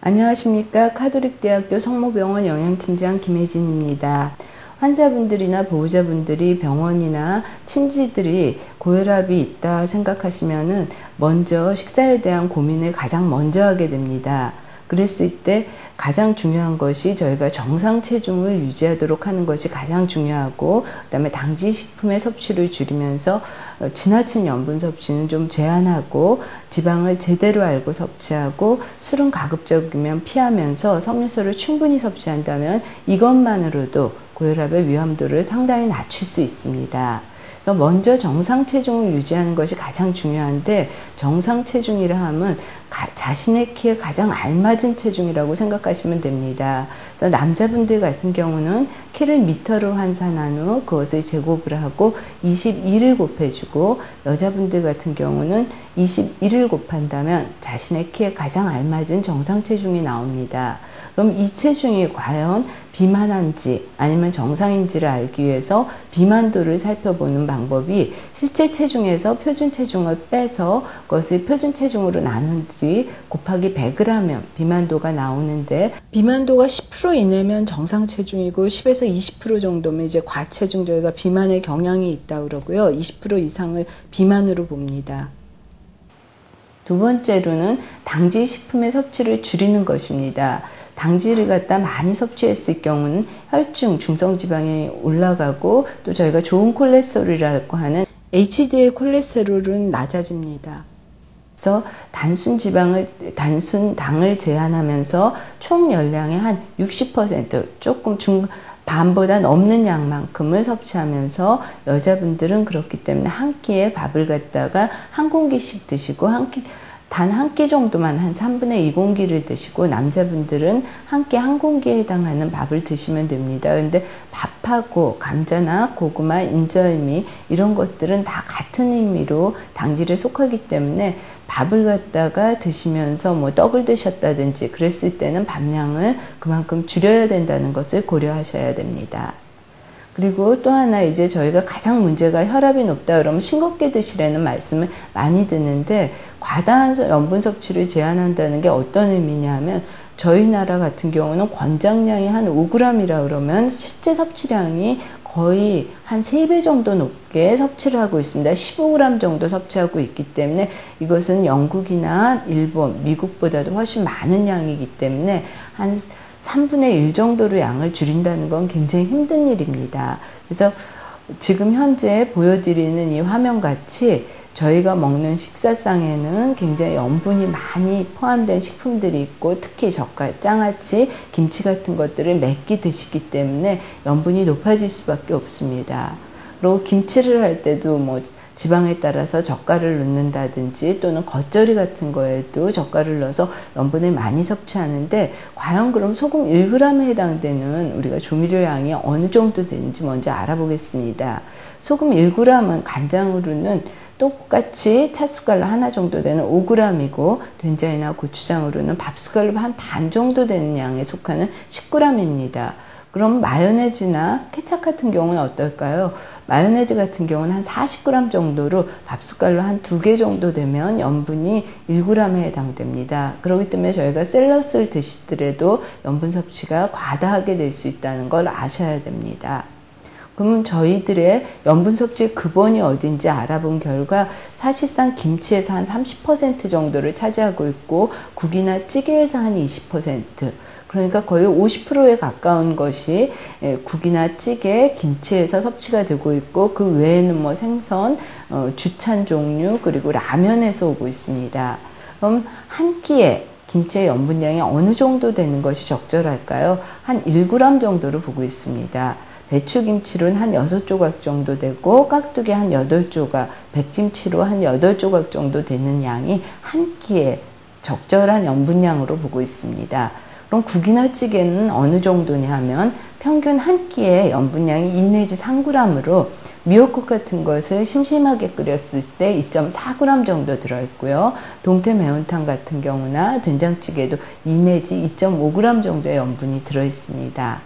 안녕하십니까. 카톨릭대학교 성모병원 영양팀장 김혜진입니다. 환자분들이나 보호자분들이 병원이나 친지들이 고혈압이 있다 생각하시면은 먼저 식사에 대한 고민을 가장 먼저 하게 됩니다. 그랬을 때 가장 중요한 것이 저희가 정상 체중을 유지하도록 하는 것이 가장 중요하고, 그 다음에 당지식품의 섭취를 줄이면서 지나친 염분 섭취는 좀 제한하고, 지방을 제대로 알고 섭취하고, 술은 가급적이면 피하면서 섬유소를 충분히 섭취한다면 이것만으로도 고혈압의 위험도를 상당히 낮출 수 있습니다. 그래서 먼저 정상 체중을 유지하는 것이 가장 중요한데, 정상 체중이라 하면 자신의 키에 가장 알맞은 체중이라고 생각하시면 됩니다. 그래서 남자분들 같은 경우는 키를 미터로 환산한 후 그것을 제곱을 하고 21을 곱해주고, 여자분들 같은 경우는 21을 곱한다면 자신의 키에 가장 알맞은 정상 체중이 나옵니다. 그럼 이 체중이 과연 비만한지 아니면 정상인지를 알기 위해서 비만도를 살펴보는 방법이, 실제 체중에서 표준 체중을 빼서 그것을 표준 체중으로 나눈 뒤 곱하기 100을 하면 비만도가 나오는데, 비만도가 10% 이내면 정상 체중이고 10에서 20% 정도면 이제 과체중, 저희가 비만의 경향이 있다고 그러고요. 20% 이상을 비만으로 봅니다. 두 번째로는 당지 식품의 섭취를 줄이는 것입니다. 당지를 갖다 많이 섭취했을 경우는 혈중, 중성지방이 올라가고, 또 저희가 좋은 콜레스테롤이라고 하는 HDL 콜레스테롤은 낮아집니다. 그래서 단순 당을 제한하면서 총 열량의 한 60%, 조금 반보다 넘는 양만큼을 섭취하면서, 여자분들은 그렇기 때문에 한 끼에 밥을 갖다가 한 공기씩 드시고, 단 한 끼 정도만 한 3분의 2공기를 드시고, 남자분들은 한 끼 한 공기에 해당하는 밥을 드시면 됩니다. 근데 밥하고 감자나 고구마, 인절미 이런 것들은 다 같은 의미로 당지에 속하기 때문에, 밥을 갖다가 드시면서 뭐 떡을 드셨다든지 그랬을 때는 밥량을 그만큼 줄여야 된다는 것을 고려하셔야 됩니다. 그리고 또 하나, 이제 저희가 가장 문제가 혈압이 높다 그러면 싱겁게 드시라는 말씀을 많이 듣는데, 과다한 염분 섭취를 제한한다는 게 어떤 의미냐 하면, 저희 나라 같은 경우는 권장량이 한 5g이라 그러면 실제 섭취량이 거의 한 3배 정도 높게 섭취를 하고 있습니다. 15g 정도 섭취하고 있기 때문에, 이것은 영국이나 일본, 미국보다도 훨씬 많은 양이기 때문에 한 3분의 1 정도로 양을 줄인다는 건 굉장히 힘든 일입니다. 그래서 지금 현재 보여드리는 이 화면 같이 저희가 먹는 식사상에는 굉장히 염분이 많이 포함된 식품들이 있고, 특히 젓갈, 장아찌, 김치 같은 것들을 몇 끼 드시기 때문에 염분이 높아질 수밖에 없습니다. 그리고 김치를 할 때도 뭐 지방에 따라서 젓갈을 넣는다든지, 또는 겉절이 같은 거에도 젓갈을 넣어서 염분을 많이 섭취하는데, 과연 그럼 소금 1g에 해당되는 우리가 조미료 양이 어느 정도 되는지 먼저 알아보겠습니다. 소금 1g은 간장으로는 똑같이 찻숟갈로 하나 정도 되는 5g이고, 된장이나 고추장으로는 밥숟갈로 한 반 정도 되는 양에 속하는 10g입니다. 그럼 마요네즈나 케첩 같은 경우는 어떨까요? 마요네즈 같은 경우는 한 40g 정도로 밥숟갈로 한 2개 정도 되면 염분이 1g에 해당됩니다. 그렇기 때문에 저희가 샐러드를 드시더라도 염분 섭취가 과다하게 될 수 있다는 걸 아셔야 됩니다. 그러면 저희들의 염분 섭취의 근원이 어딘지 알아본 결과, 사실상 김치에서 한 30% 정도를 차지하고 있고, 국이나 찌개에서 한 20%, 그러니까 거의 50%에 가까운 것이 국이나 찌개, 김치에서 섭취가 되고 있고, 그 외에는 뭐 생선, 주찬 종류, 그리고 라면에서 오고 있습니다. 그럼 한 끼에 김치의 염분량이 어느 정도 되는 것이 적절할까요? 한 1g 정도로 보고 있습니다. 배추김치로는 한 6조각 정도 되고, 깍두기 한 8조각, 백김치로 한 8조각 정도 되는 양이 한 끼에 적절한 염분량으로 보고 있습니다. 그럼 국이나 찌개는 어느 정도냐 하면, 평균 한 끼에 염분량이 2 내지 3g으로, 미역국 같은 것을 심심하게 끓였을 때 2.4g 정도 들어있고요. 동태 매운탕 같은 경우나 된장찌개도 2 내지 2.5g 정도의 염분이 들어있습니다.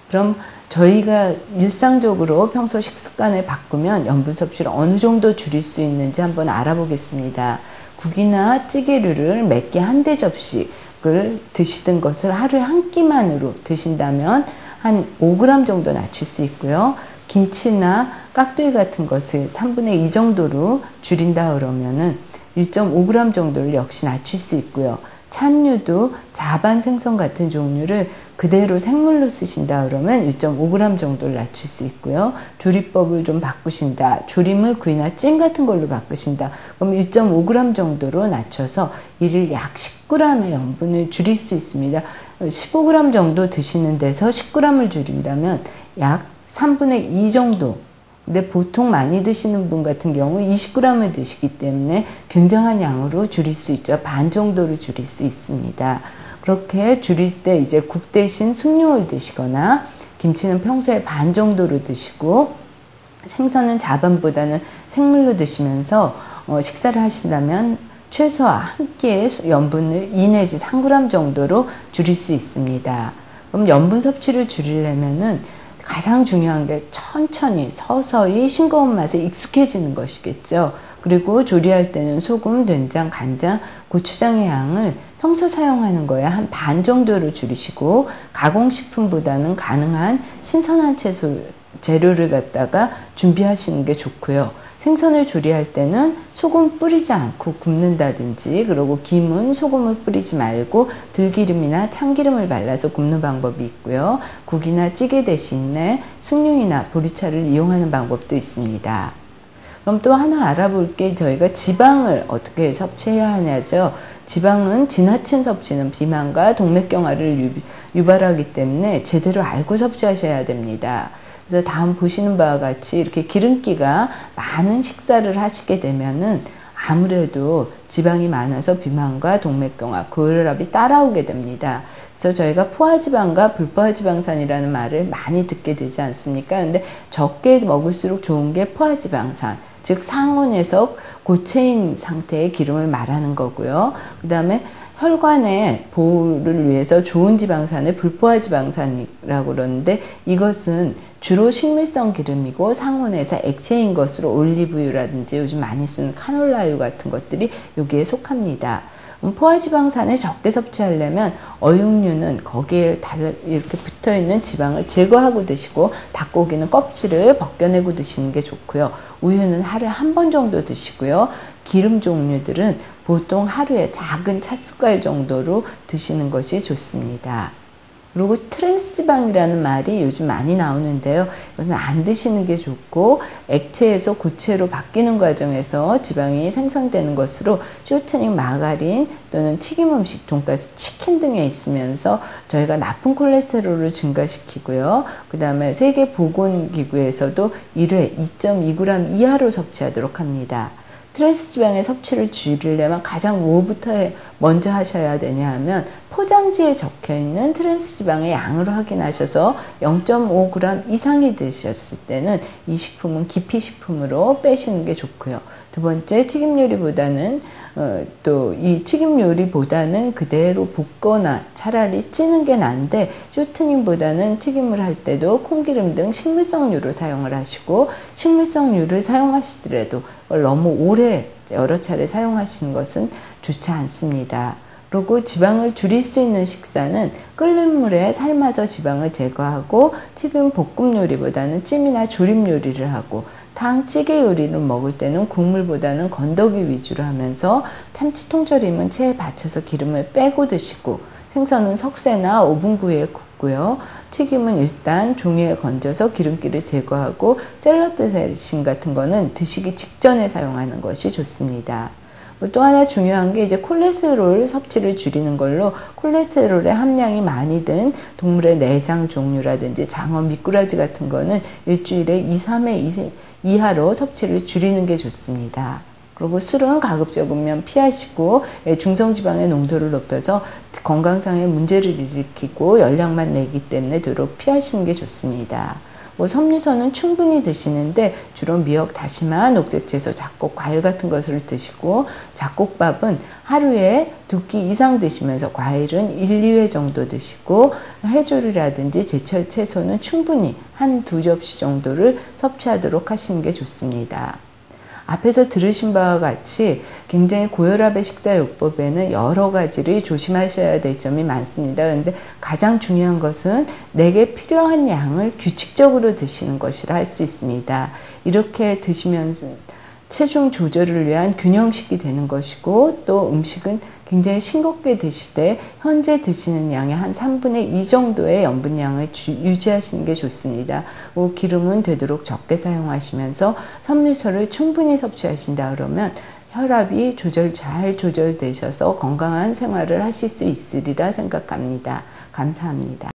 그럼 저희가 일상적으로 평소 식습관을 바꾸면 염분 섭취를 어느 정도 줄일 수 있는지 한번 알아보겠습니다. 국이나 찌개류를 몇 개 한 대접시, 밥을 드시던 것을 하루에 한 끼만으로 드신다면 한 5g 정도 낮출 수 있고요. 김치나 깍두기 같은 것을 3분의 2 정도로 줄인다 그러면은 1.5g 정도를 역시 낮출 수 있고요. 찬류도 자반 생선 같은 종류를 그대로 생물로 쓰신다 그러면 1.5g 정도를 낮출 수 있고요. 조리법을 좀 바꾸신다. 조림을 구이나 찜 같은 걸로 바꾸신다. 그럼 1.5g 정도로 낮춰서 이를 약 10g의 염분을 줄일 수 있습니다. 15g 정도 드시는 데서 10g을 줄인다면 약 3분의 2 정도. 근데 보통 많이 드시는 분 같은 경우 20g을 드시기 때문에 굉장한 양으로 줄일 수 있죠. 반 정도로 줄일 수 있습니다. 그렇게 줄일 때 이제 국 대신 숭늉을 드시거나 김치는 평소에 반 정도로 드시고 생선은 자반보다는 생물로 드시면서 식사를 하신다면 최소 한 끼의 염분을 2 내지 3g 정도로 줄일 수 있습니다. 그럼 염분 섭취를 줄이려면은 가장 중요한 게 천천히 서서히 싱거운 맛에 익숙해지는 것이겠죠. 그리고 조리할 때는 소금, 된장, 간장, 고추장의 양을 평소 사용하는 거에 한 반 정도로 줄이시고 가공식품보다는 가능한 신선한 재료를 갖다가 준비하시는 게 좋고요. 생선을 조리할 때는 소금 뿌리지 않고 굽는다든지, 그리고 김은 소금을 뿌리지 말고 들기름이나 참기름을 발라서 굽는 방법이 있고요. 국이나 찌개 대신에 숭늉이나 보리차를 이용하는 방법도 있습니다. 그럼 또 하나 알아볼 게 저희가 지방을 어떻게 섭취해야 하냐죠. 지방은 지나친 섭취는 비만과 동맥경화를 유발하기 때문에 제대로 알고 섭취하셔야 됩니다. 그래서 다음 보시는 바와 같이 이렇게 기름기가 많은 식사를 하시게 되면은 아무래도 지방이 많아서 비만과 동맥경화, 고혈압이 따라오게 됩니다. 그래서 저희가 포화지방과 불포화지방산이라는 말을 많이 듣게 되지 않습니까? 근데 적게 먹을수록 좋은 게 포화지방산, 즉 상온에서 고체인 상태의 기름을 말하는 거고요. 그 다음에 혈관의 보호를 위해서 좋은 지방산을 불포화지방산이라고 그러는데, 이것은 주로 식물성 기름이고 상온에서 액체인 것으로 올리브유라든지 요즘 많이 쓰는 카놀라유 같은 것들이 여기에 속합니다. 포화지방산을 적게 섭취하려면 어육류는 거기에 이렇게 붙어있는 지방을 제거하고 드시고, 닭고기는 껍질을 벗겨내고 드시는 게 좋고요. 우유는 하루에 한 번 정도 드시고요. 기름 종류들은 보통 하루에 작은 찻숟갈 정도로 드시는 것이 좋습니다. 그리고 트랜스지방이라는 말이 요즘 많이 나오는데요. 이것은 안 드시는 게 좋고, 액체에서 고체로 바뀌는 과정에서 지방이 생성되는 것으로 쇼트닝, 마가린 또는 튀김 음식, 돈가스, 치킨 등에 있으면서 저희가 나쁜 콜레스테롤을 증가시키고요. 그 다음에 세계보건기구에서도 1회 2.2g 이하로 섭취하도록 합니다. 트랜스지방의 섭취를 줄이려면 가장 뭐부터 먼저 하셔야 되냐 하면, 포장지에 적혀있는 트랜스지방의 양으로 확인하셔서 0.5g 이상이 드셨을 때는 이 식품은 기피식품으로 빼시는 게 좋고요. 두 번째, 튀김 요리보다는 또 이 튀김 요리보다는 그대로 볶거나 차라리 찌는 게 나은데, 쇼트닝보다는 튀김을 할 때도 콩기름 등 식물성유를 사용을 하시고, 식물성유를 사용하시더라도 너무 오래 여러 차례 사용하시는 것은 좋지 않습니다. 그리고 지방을 줄일 수 있는 식사는 끓는 물에 삶아서 지방을 제거하고, 튀김 볶음 요리보다는 찜이나 조림 요리를 하고, 탕, 찌개 요리를 먹을 때는 국물보다는 건더기 위주로 하면서, 참치 통조림은 체에 받쳐서 기름을 빼고 드시고, 생선은 석쇠나 오븐구이에 굽고요. 튀김은 일단 종이에 건져서 기름기를 제거하고, 샐러드 드레싱 같은 거는 드시기 직전에 사용하는 것이 좋습니다. 또 하나 중요한 게 이제 콜레스테롤 섭취를 줄이는 걸로, 콜레스테롤의 함량이 많이 든 동물의 내장 종류라든지 장어, 미꾸라지 같은 거는 일주일에 2-3회 이하로 섭취를 줄이는 게 좋습니다. 그리고 술은 가급적이면 피하시고, 중성지방의 농도를 높여서 건강상의 문제를 일으키고 열량만 내기 때문에 되도록 피하시는 게 좋습니다. 섬유선은 충분히 드시는데 주로 미역, 다시마, 녹색채소, 잡곡, 과일 같은 것을 드시고, 잡곡밥은 하루에 2끼 이상 드시면서 과일은 1-2회 정도 드시고, 해조류라든지 제철 채소는 충분히 1-2접시 정도를 섭취하도록 하시는 게 좋습니다. 앞에서 들으신 바와 같이 굉장히 고혈압의 식사요법에는 여러 가지를 조심하셔야 될 점이 많습니다. 그런데 가장 중요한 것은 내게 필요한 양을 규칙적으로 드시는 것이라 할 수 있습니다. 이렇게 드시면서 체중 조절을 위한 균형식이 되는 것이고, 또 음식은 굉장히 싱겁게 드시되 현재 드시는 양의 한 3분의 2 정도의 염분량을 유지하시는 게 좋습니다. 기름은 되도록 적게 사용하시면서 섬유소를 충분히 섭취하신다 그러면 혈압이 잘 조절되셔서 건강한 생활을 하실 수 있으리라 생각합니다. 감사합니다.